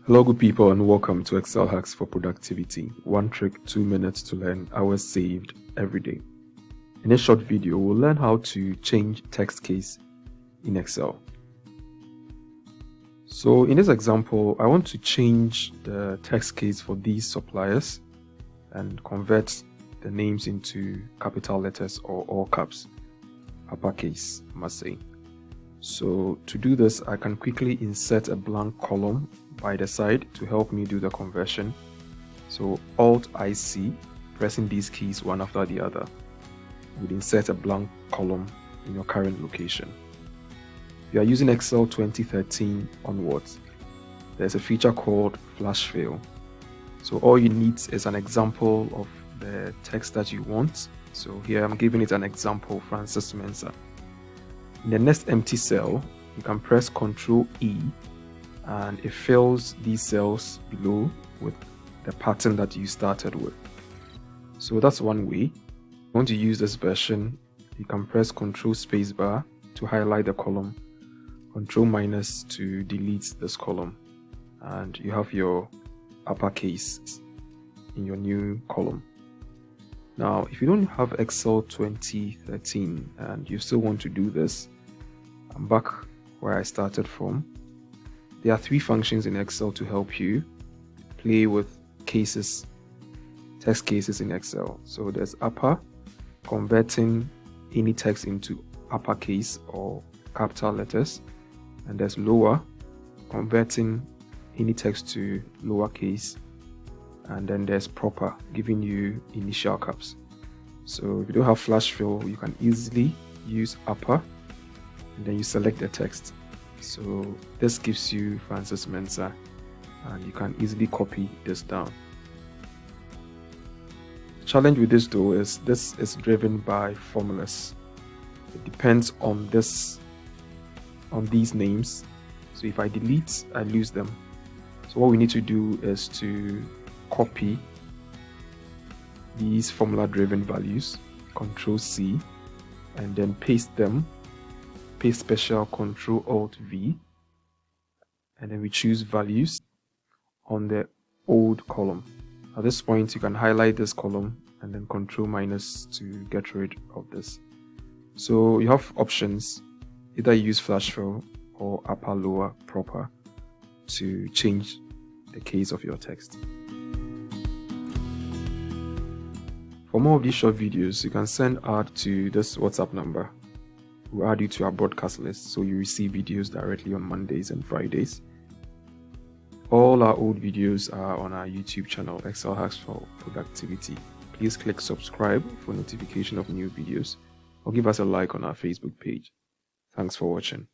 Hello good people and welcome to Excel Hacks for Productivity. 1 trick, 2 minutes to learn, hours saved every day. In this short video, we'll learn how to change text case in Excel. So in this example, I want to change the text case for these suppliers and convert the names into capital letters or all caps, uppercase, I must say. So to do this, I can quickly insert a blank column by the side to help me do the conversion. So Alt-IC, pressing these keys one after the other, would insert a blank column in your current location. If you are using Excel 2013 onwards, there's a feature called Flash Fill. So all you need is an example of the text that you want. So here I'm giving it an example, Francis Mensah. In the next empty cell, you can press Ctrl E and it fills these cells below with the pattern that you started with. So that's one way. If you want to use this version, you can press Ctrl Spacebar to highlight the column, Ctrl- to delete this column, and you have your uppercase in your new column. Now, if you don't have Excel 2013 and you still want to do this, I'm back where I started from. There are 3 functions in Excel to help you play with cases, text cases in Excel. So there's upper, converting any text into uppercase or capital letters, and there's lower, converting any text to lowercase, and then there's proper, giving you initial caps. So if you don't have Flash Fill, you can easily use upper and then you select the text. So this gives you Francis Mensah, and you can easily copy this down. The challenge with this though is this is driven by formulas. It depends on these names. So if I delete, I lose them. So what we need to do is to copy these formula driven values, Ctrl C, and then paste them, paste special, Ctrl Alt V, and then we choose values on the old column. At this point you can highlight this column and then Ctrl- to get rid of this. So you have options, either use Flash Fill or upper, lower, proper to change the case of your text. For more of these short videos, you can send ad to this WhatsApp number. We'll add you to our broadcast list so you receive videos directly on Mondays and Fridays. All our old videos are on our YouTube channel, Excel Hacks for Productivity. Please click subscribe for notification of new videos or give us a like on our Facebook page. Thanks for watching.